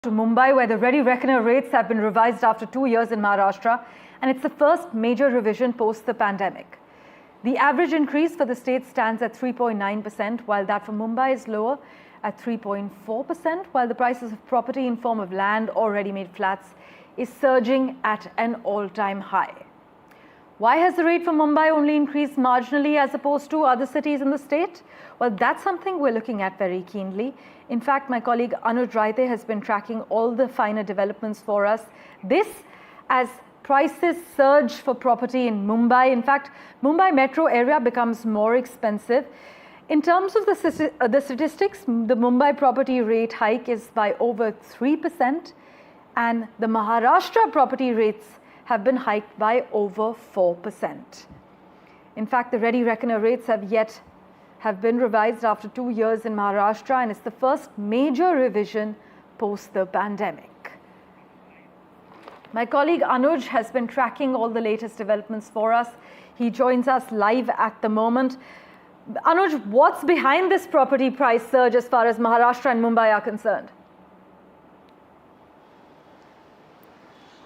To Mumbai, where the ready reckoner rates have been revised after 2 years in Maharashtra, and it's the first major revision post the pandemic. The average increase for the state stands at 3.9%, while that for Mumbai is lower at 3.4%, while the prices of property in form of land or ready-made flats is surging at an all-time high. Why has the rate for Mumbai only increased marginally as opposed to other cities in the state? Well, that's something we're looking at very keenly. In fact, my colleague Anuj Raite has been tracking all the finer developments for us. This as prices surge for property in Mumbai. In fact, Mumbai metro area becomes more expensive. In terms of the statistics, the Mumbai property rate hike is by over 3%, and the Maharashtra property rates have been hiked by over 4%. In fact, the ready reckoner rates have been revised after 2 years in Maharashtra, and it's the first major revision post the pandemic. My colleague Anuj has been tracking all the latest developments for us. He joins us live at the moment. Anuj, what's behind this property price surge as far as Maharashtra and Mumbai are concerned?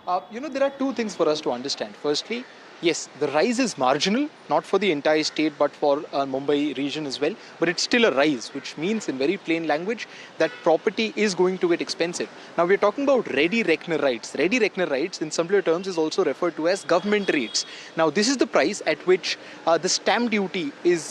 There are two things for us to understand. Firstly, yes, the rise is marginal, not for the entire state, but for Mumbai region as well. But it's still a rise, which means in very plain language that property is going to get expensive. Now we're talking about ready reckoner rates. Ready reckoner rates in simpler terms is also referred to as government rates. Now this is the price at which the stamp duty is,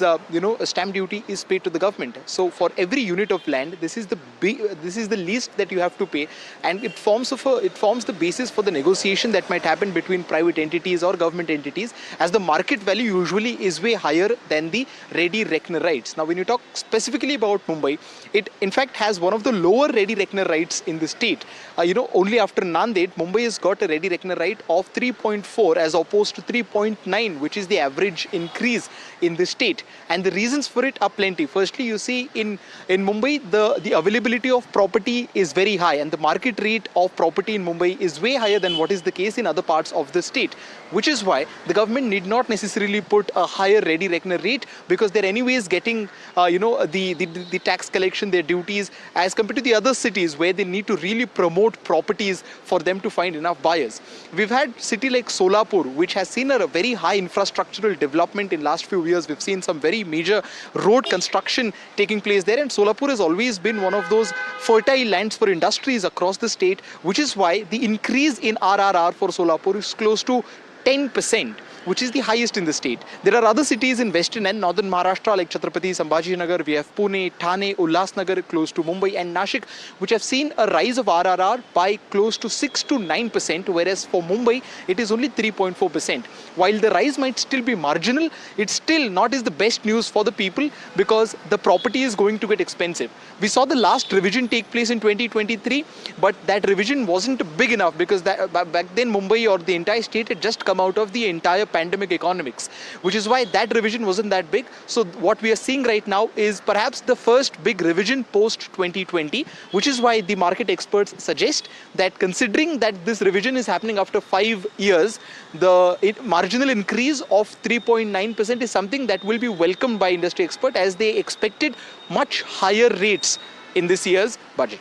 paid to the government. So for every unit of land, this is the least that you have to pay, and it forms the basis for the negotiation that might happen between private entities or government entities, as the market value usually is way higher than the ready reckoner rates. Now when you talk specifically about Mumbai, it in fact has one of the lower ready reckoner rates in the state. Only after Nanded, Mumbai has got a ready reckoner rate of 3.4 as opposed to 3.9, which is the average increase in the state. And the reasons for it are plenty. Firstly, you see in Mumbai, the availability of property is very high, and the market rate of property in Mumbai is way higher than what is the case in other parts of the state, which is why the government need not necessarily put a higher ready reckoner rate, because they're anyways getting the tax collection, their duties, as compared to the other cities where they need to really promote properties for them to find enough buyers. We've had city like Solapur, which has seen a very high infrastructural development in last few years. We've seen some very major road construction taking place there, and Solapur has always been one of those fertile lands for industries across the state, which is why the increase in RRR for Solapur is close to 10%, which is the highest in the state. There are other cities in western and northern Maharashtra like Chhatrapati Sambhajinagar, we have Pune, Thane, Ulhasnagar close to Mumbai, and Nashik, which have seen a rise of RRR by close to 6 to 9%, whereas for Mumbai it is only 3.4%. While the rise might still be marginal, it's still not is the best news for the people, because the property is going to get expensive. We saw the last revision take place in 2023, but that revision wasn't big enough, because back then Mumbai or the entire state had just come out of the entire pandemic economics, which is why that revision wasn't that big. So what we are seeing right now is perhaps the first big revision post 2020, which is why the market experts suggest that, considering that this revision is happening after 5 years, the marginal increase of 3.9% is something that will be welcomed by industry experts, as they expected much higher rates in this year's budget.